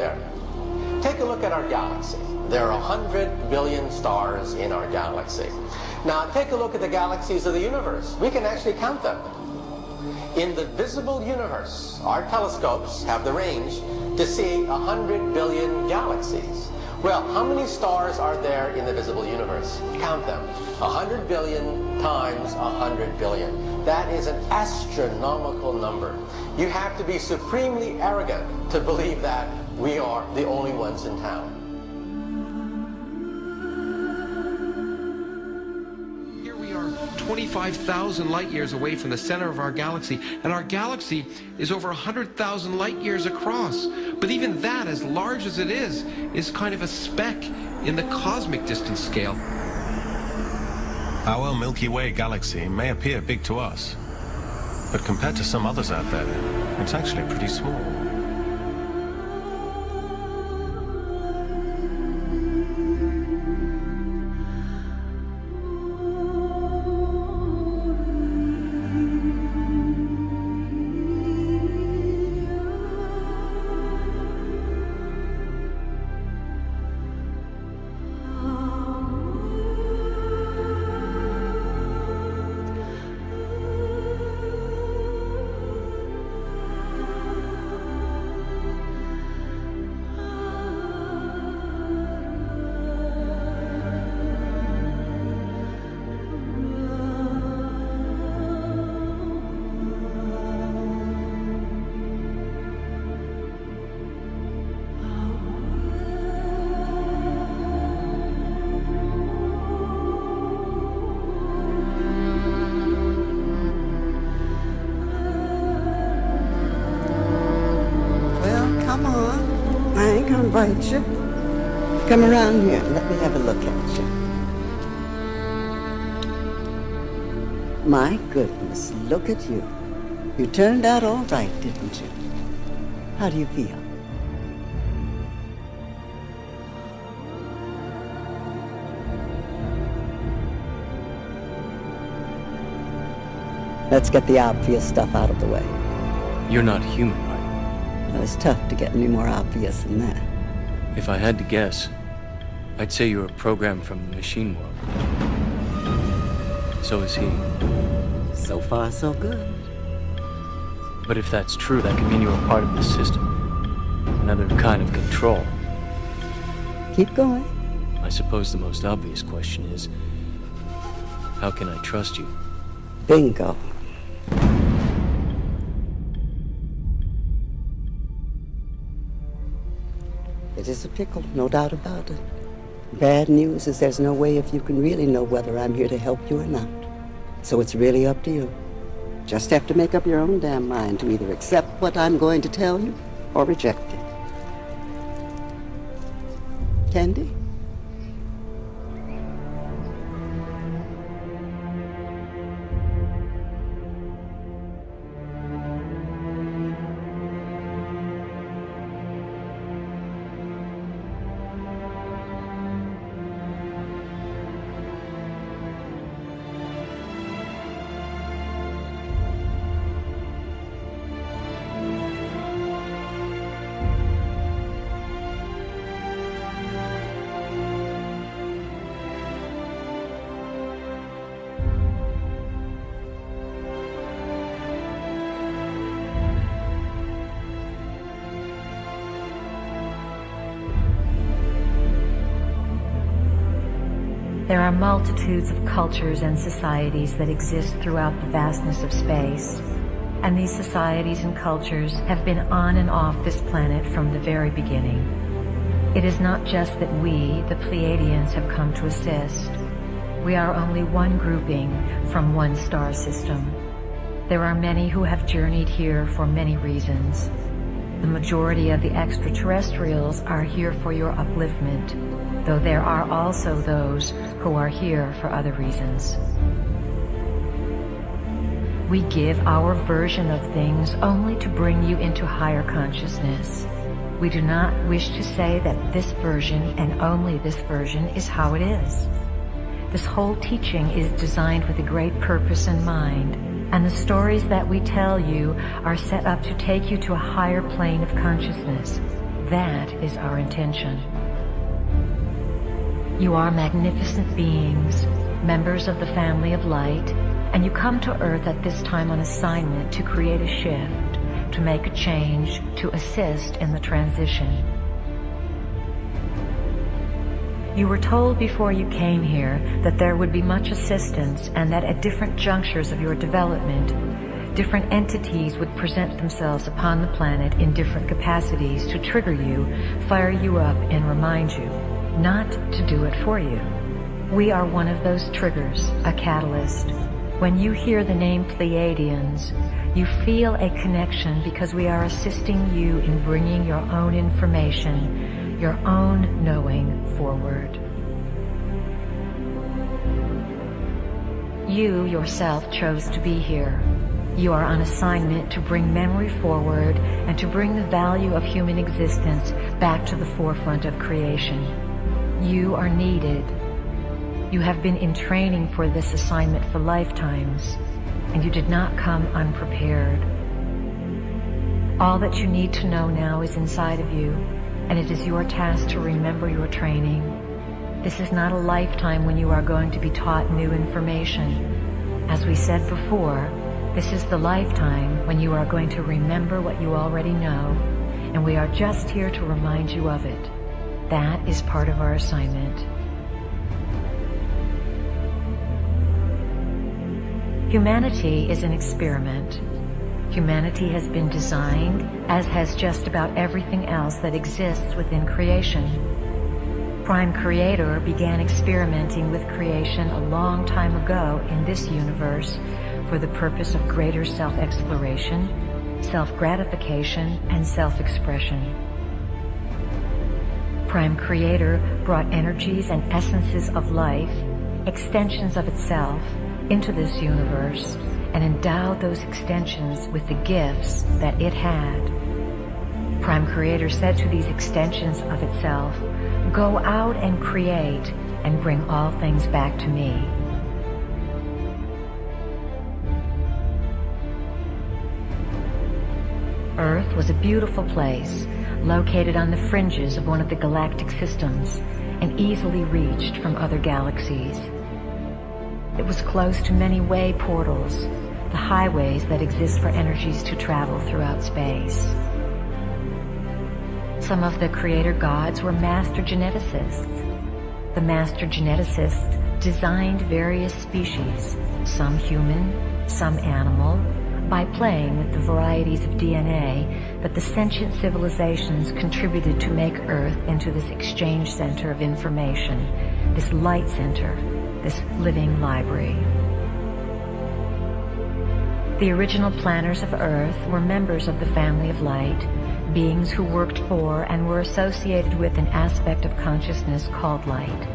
there. Take a look at our galaxy. There are 100 billion stars in our galaxy. Now take a look at the galaxies of the universe. We can actually count them. In the visible universe, our telescopes have the range to see 100 billion galaxies. Well, how many stars are there in the visible universe? Count them. 100 billion times 100 billion. That is an astronomical number. You have to be supremely arrogant to believe that we are the only ones in town. Here we are 25,000 light years away from the center of our galaxy, and our galaxy is over 100,000 light years across. But even that, as large as it is kind of a speck in the cosmic distance scale. Our Milky Way galaxy may appear big to us, but compared to some others out there, it's actually pretty small. Invite you. Come around here and let me have a look at you. My goodness, look at you. You turned out all right, didn't you? How do you feel? Let's get the obvious stuff out of the way. You're not human, right? Well, it's tough to get any more obvious than that. If I had to guess, I'd say you're a program from the machine world. So is he. So far, so good. But if that's true, that could mean you're a part of the system. Another kind of control. Keep going. I suppose the most obvious question is, how can I trust you? Bingo. It is a pickle, no doubt about it. Bad news is there's no way if you can really know whether I'm here to help you or not. So it's really up to you. Just have to make up your own damn mind to either accept what I'm going to tell you or reject it. Candy? There are multitudes of cultures and societies that exist throughout the vastness of space. And these societies and cultures have been on and off this planet from the very beginning. It is not just that we, the Pleiadians, have come to assist. We are only one grouping from one star system. There are many who have journeyed here for many reasons. The majority of the extraterrestrials are here for your upliftment, though there are also those who are here for other reasons. We give our version of things only to bring you into higher consciousness. We do not wish to say that this version and only this version is how it is. This whole teaching is designed with a great purpose in mind, and the stories that we tell you are set up to take you to a higher plane of consciousness. That is our intention. You are magnificent beings, members of the family of light, and you come to Earth at this time on assignment to create a shift, to make a change, to assist in the transition. You were told before you came here that there would be much assistance and that at different junctures of your development, different entities would present themselves upon the planet in different capacities to trigger you, fire you up, and remind you, not to do it for you. We are one of those triggers, a catalyst. When you hear the name Pleiadians, you feel a connection because we are assisting you in bringing your own information, your own knowing forward. You yourself chose to be here. You are on assignment to bring memory forward and to bring the value of human existence back to the forefront of creation. You are needed. You have been in training for this assignment for lifetimes, and you did not come unprepared. All that you need to know now is inside of you, and it is your task to remember your training. This is not a lifetime when you are going to be taught new information. As we said before, this is the lifetime when you are going to remember what you already know, and we are just here to remind you of it. That is part of our assignment. Humanity is an experiment. Humanity has been designed, as has just about everything else that exists within creation. Prime Creator began experimenting with creation a long time ago in this universe for the purpose of greater self-exploration, self-gratification, and self-expression. Prime Creator brought energies and essences of life, extensions of itself, into this universe and endowed those extensions with the gifts that it had. Prime Creator said to these extensions of itself, "Go out and create and bring all things back to me." Earth was a beautiful place, located on the fringes of one of the galactic systems and easily reached from other galaxies. It was close to many way portals, the highways that exist for energies to travel throughout space. Some of the creator gods were master geneticists. The master geneticists designed various species, some human, some animal, by playing with the varieties of DNA that the sentient civilizations contributed to make Earth into this exchange center of information, this light center, this living library. The original planners of Earth were members of the family of light, beings who worked for and were associated with an aspect of consciousness called light.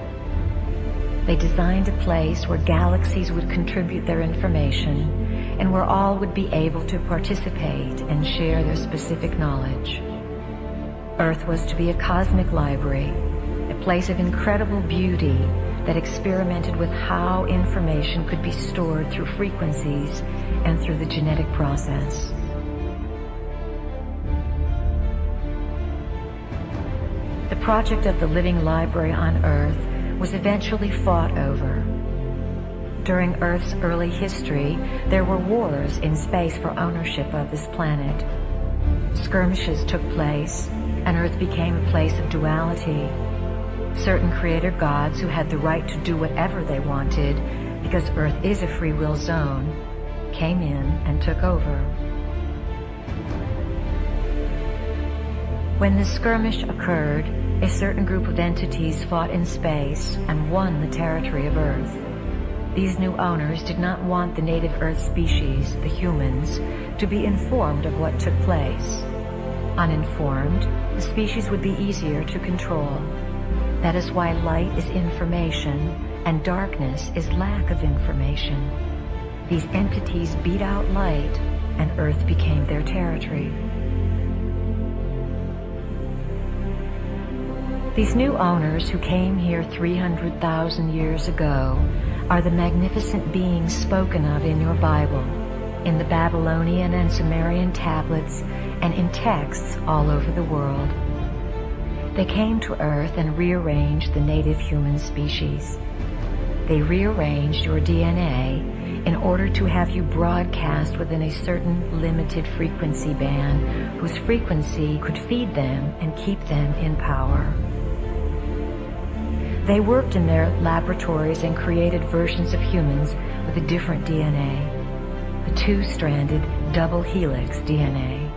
They designed a place where galaxies would contribute their information and where all would be able to participate and share their specific knowledge. Earth was to be a cosmic library, a place of incredible beauty that experimented with how information could be stored through frequencies and through the genetic process. The project of the living library on Earth was eventually fought over. During Earth's early history, there were wars in space for ownership of this planet. Skirmishes took place, and Earth became a place of duality. Certain creator gods who had the right to do whatever they wanted, because Earth is a free will zone, came in and took over. When the skirmish occurred, a certain group of entities fought in space and won the territory of Earth. These new owners did not want the native Earth species, the humans, to be informed of what took place. Uninformed, the species would be easier to control. That is why light is information and darkness is lack of information. These entities beat out light and Earth became their territory. These new owners who came here 300,000 years ago are the magnificent beings spoken of in your Bible, in the Babylonian and Sumerian tablets, and in texts all over the world. They came to Earth and rearranged the native human species. They rearranged your DNA in order to have you broadcast within a certain limited frequency band whose frequency could feed them and keep them in power. They worked in their laboratories and created versions of humans with a different DNA, the two-stranded double helix DNA.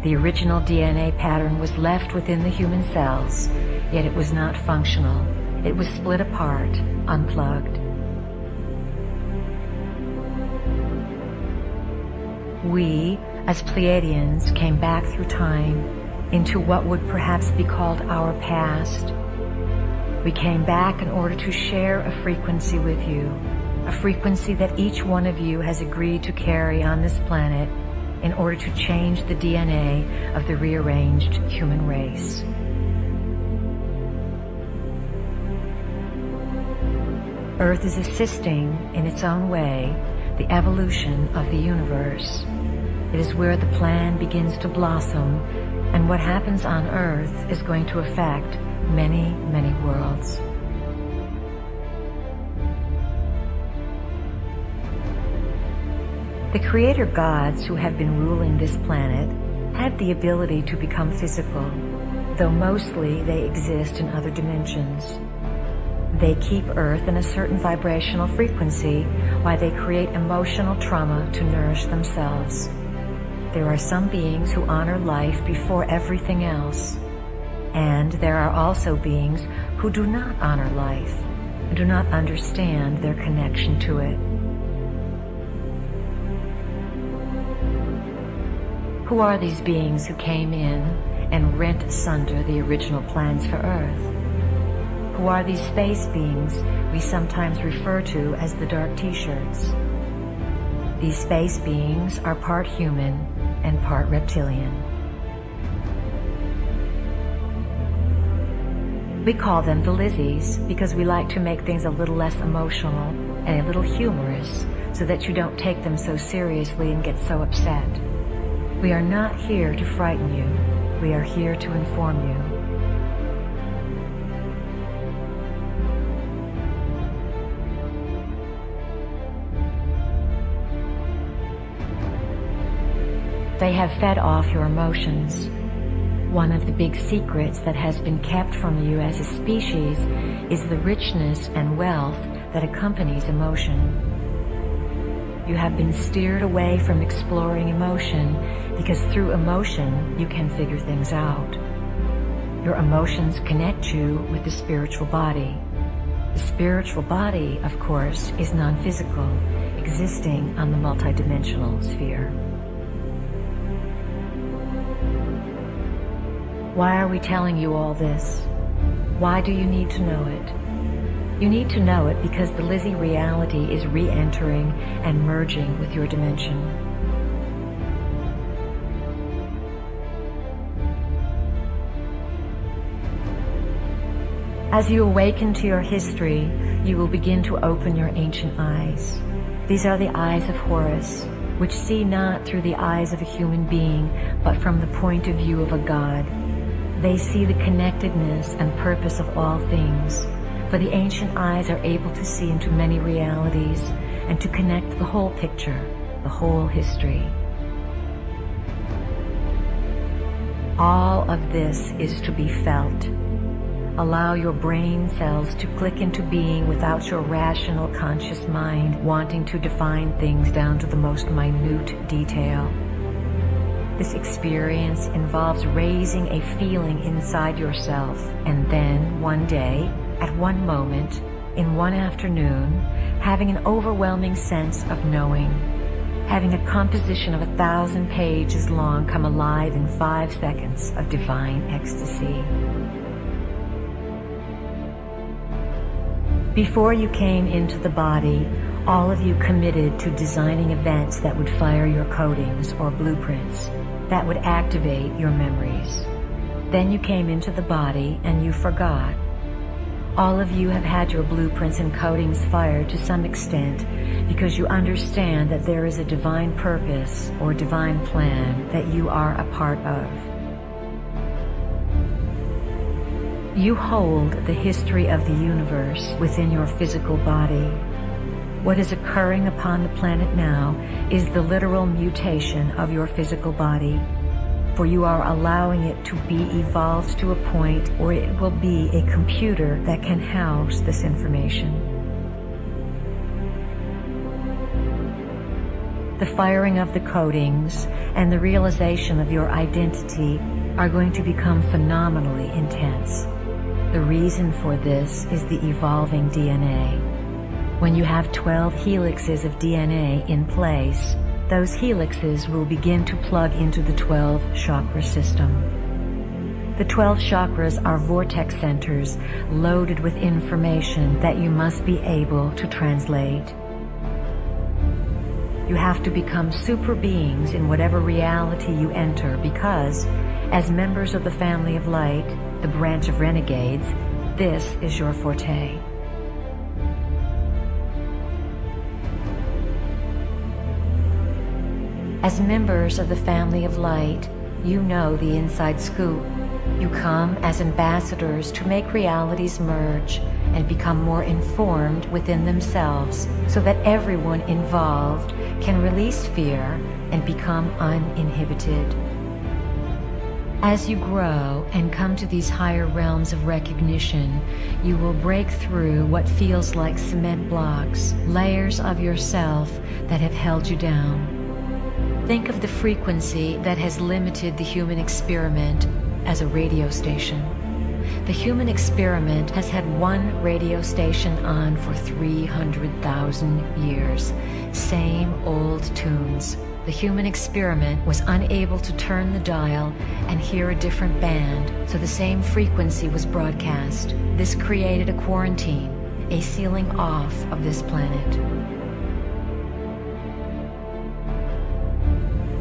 The original DNA pattern was left within the human cells, yet it was not functional. It was split apart, unplugged. We, as Pleiadians, came back through time into what would perhaps be called our past. We came back in order to share a frequency with you, a frequency that each one of you has agreed to carry on this planet in order to change the DNA of the rearranged human race. Earth is assisting, in its own way, the evolution of the universe. It is where the plan begins to blossom, and what happens on Earth is going to affect many, many worlds. The creator gods who have been ruling this planet have the ability to become physical, though mostly they exist in other dimensions. They keep Earth in a certain vibrational frequency while they create emotional trauma to nourish themselves. There are some beings who honor life before everything else, and there are also beings who do not honor life and do not understand their connection to it. Who are these beings who came in and rent asunder the original plans for Earth? Who are these space beings we sometimes refer to as the dark T-shirts? These space beings are part human and part reptilian. We call them the Lizzies because we like to make things a little less emotional and a little humorous so that you don't take them so seriously and get so upset. We are not here to frighten you. We are here to inform you. They have fed off your emotions. One of the big secrets that has been kept from you as a species is the richness and wealth that accompanies emotion. You have been steered away from exploring emotion because through emotion you can figure things out. Your emotions connect you with the spiritual body. The spiritual body, of course, is non-physical, existing on the multidimensional sphere. Why are we telling you all this? Why do you need to know it? You need to know it because the Lizzie reality is re-entering and merging with your dimension. As you awaken to your history, you will begin to open your ancient eyes. These are the eyes of Horus, which see not through the eyes of a human being, but from the point of view of a god. They see the connectedness and purpose of all things. For the ancient eyes are able to see into many realities and to connect the whole picture, the whole history. All of this is to be felt. Allow your brain cells to click into being without your rational conscious mind wanting to define things down to the most minute detail. This experience involves raising a feeling inside yourself, and then one day, at one moment, in one afternoon, having an overwhelming sense of knowing, having a composition of 1,000 pages long come alive in 5 seconds of divine ecstasy. Before you came into the body, all of you committed to designing events that would fire your codings or blueprints, that would activate your memories. Then you came into the body and you forgot. All of you have had your blueprints and codings fired to some extent because you understand that there is a divine purpose or divine plan that you are a part of. You hold the history of the universe within your physical body. What is occurring upon the planet now is the literal mutation of your physical body, for you are allowing it to be evolved to a point where it will be a computer that can house this information. The firing of the codings and the realization of your identity are going to become phenomenally intense. The reason for this is the evolving DNA. When you have 12 helixes of DNA in place, those helixes will begin to plug into the 12 chakra system. The 12 chakras are vortex centers loaded with information that you must be able to translate. You have to become super beings in whatever reality you enter because, as members of the family of light, the branch of renegades, this is your forte. As members of the family of light, you know the inside scoop. You come as ambassadors to make realities merge and become more informed within themselves so that everyone involved can release fear and become uninhibited. As you grow and come to these higher realms of recognition, you will break through what feels like cement blocks, layers of yourself that have held you down. Think of the frequency that has limited the human experiment as a radio station. The human experiment has had one radio station on for 300,000 years. Same old tunes. The human experiment was unable to turn the dial and hear a different band, so the same frequency was broadcast. This created a quarantine, a sealing off of this planet.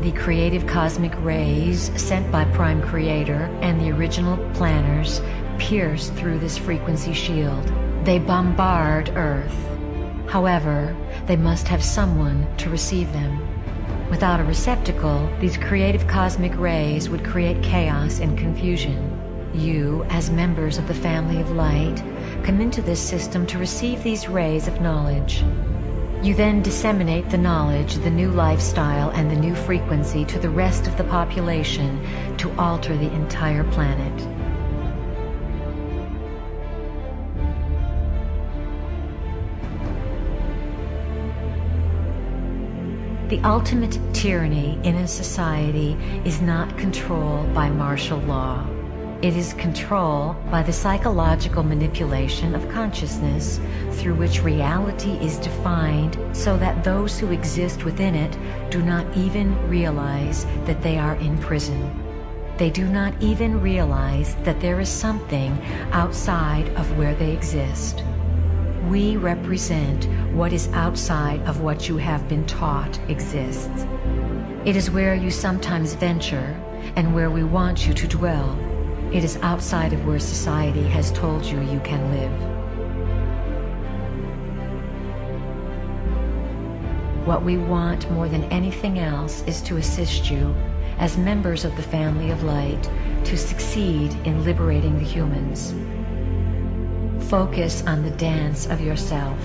The creative cosmic rays sent by Prime Creator and the original planners pierce through this frequency shield. They bombard Earth. However, they must have someone to receive them. Without a receptacle, these creative cosmic rays would create chaos and confusion. You, as members of the family of light, come into this system to receive these rays of knowledge. You then disseminate the knowledge, the new lifestyle, and the new frequency to the rest of the population to alter the entire planet. The ultimate tyranny in a society is not control by martial law. It is control by the psychological manipulation of consciousness through which reality is defined so that those who exist within it do not even realize that they are in prison. They do not even realize that there is something outside of where they exist. We represent what is outside of what you have been taught exists. It is where you sometimes venture and where we want you to dwell. It is outside of where society has told you you can live. What we want more than anything else is to assist you, as members of the family of light, to succeed in liberating the humans. Focus on the dance of yourself.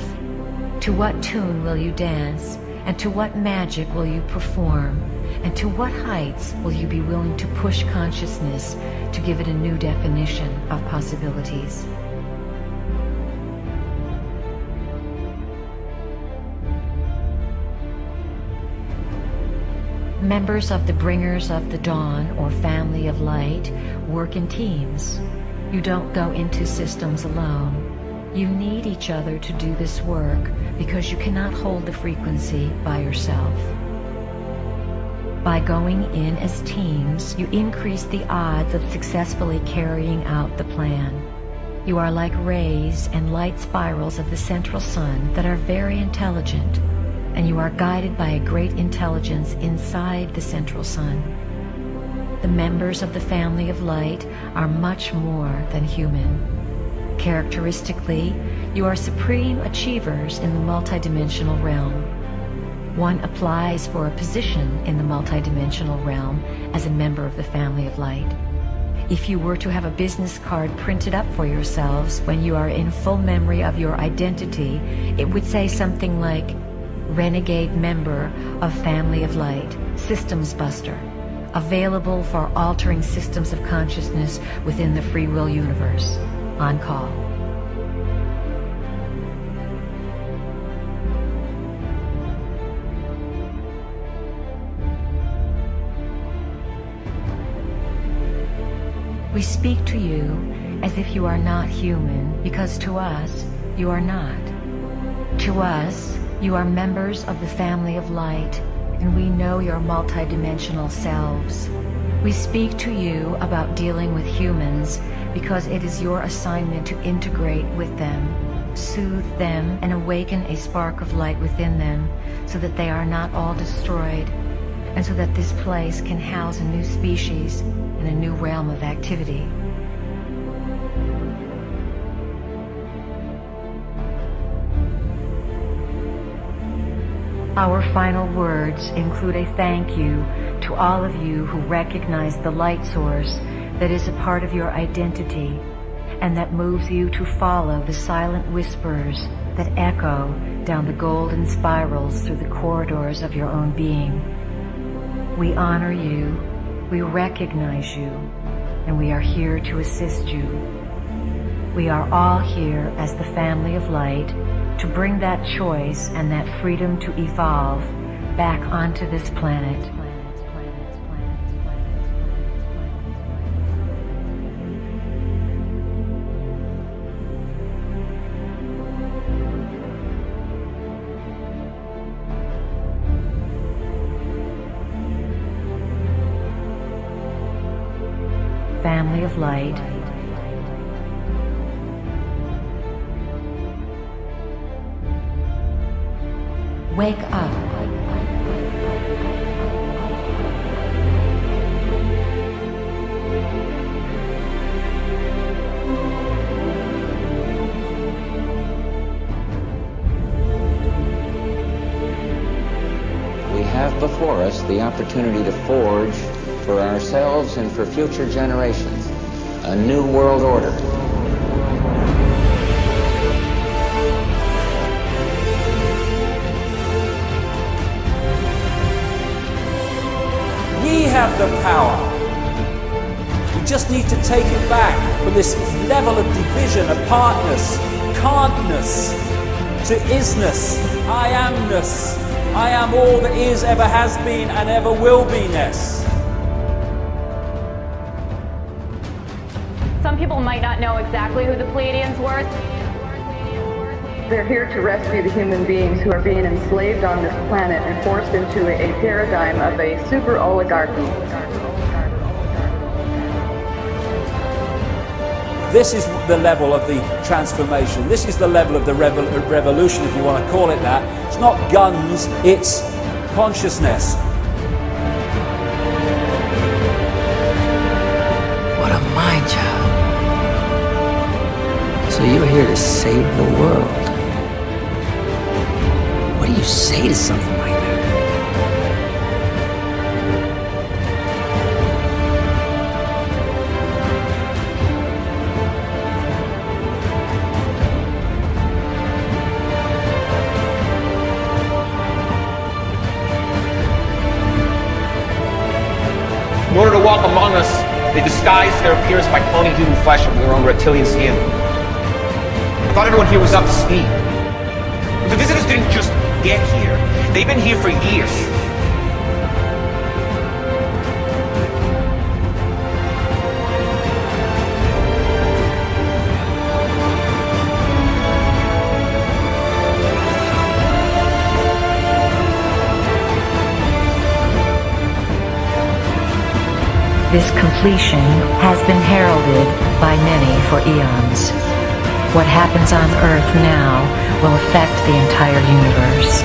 To what tune will you dance, and to what magic will you perform, and to what heights will you be willing to push consciousness to give it a new definition of possibilities? Members of the Bringers of the Dawn or Family of Light work in teams. You don't go into systems alone. You need each other to do this work because you cannot hold the frequency by yourself. By going in as teams, you increase the odds of successfully carrying out the plan. You are like rays and light spirals of the central sun that are very intelligent, and you are guided by a great intelligence inside the central sun. The members of the family of light are much more than human. Characteristically, you are supreme achievers in the multidimensional realm. One applies for a position in the multidimensional realm as a member of the family of light. If you were to have a business card printed up for yourselves when you are in full memory of your identity, it would say something like, Renegade member of Family of Light, Systems Buster, available for altering systems of consciousness within the free will universe. On call. We speak to you as if you are not human, because to us, you are not. To us, you are members of the family of light, and we know your multidimensional selves. We speak to you about dealing with humans because it is your assignment to integrate with them, soothe them, and awaken a spark of light within them so that they are not all destroyed, and so that this place can house a new species and a new realm of activity. Our final words include a thank you to all of you who recognize the light source that is a part of your identity and that moves you to follow the silent whispers that echo down the golden spirals through the corridors of your own being. We honor you, we recognize you, and we are here to assist you. We are all here as the family of light to bring that choice and that freedom to evolve back onto this planet. Family of light, wake up. We have before us the opportunity to forge for ourselves and for future generations a new world order. We have the power. We just need to take it back from this level of division, apartness, can'tness, to isness, I amness. I am all that is, ever has been, and ever will be-ness. Some people might not know exactly who the Pleiadians were. They're here to rescue the human beings who are being enslaved on this planet and forced into a paradigm of a super oligarchy. This is the level of the transformation. This is the level of the revolution, if you want to call it that. It's not guns, it's consciousness. What a mind job. So you're here to save the world. What do you say to something like that? In order to walk among us, they disguised their appearance by cloning human flesh under their own reptilian skin. I thought everyone here was up to speed. But the visitors didn't just get here. They've been here for years. This completion has been heralded by many for eons. What happens on Earth now will affect the entire universe.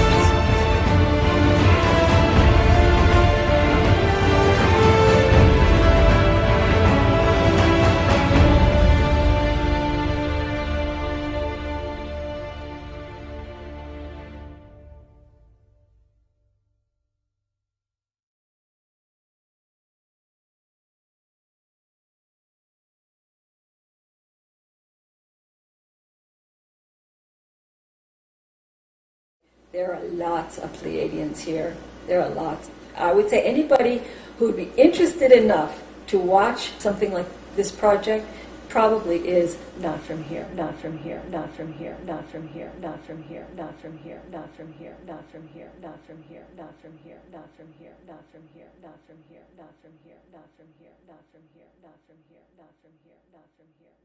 There are lots of Pleiadians here. There are lots. I would say anybody who would be interested enough to watch something like this project probably is not from here, not from here, not from here, not from here, not from here, not from here, not from here, not from here, not from here, not from here, not from here, not from here, not from here, not from here, not from here, not from here, not from here, not from here, not from here.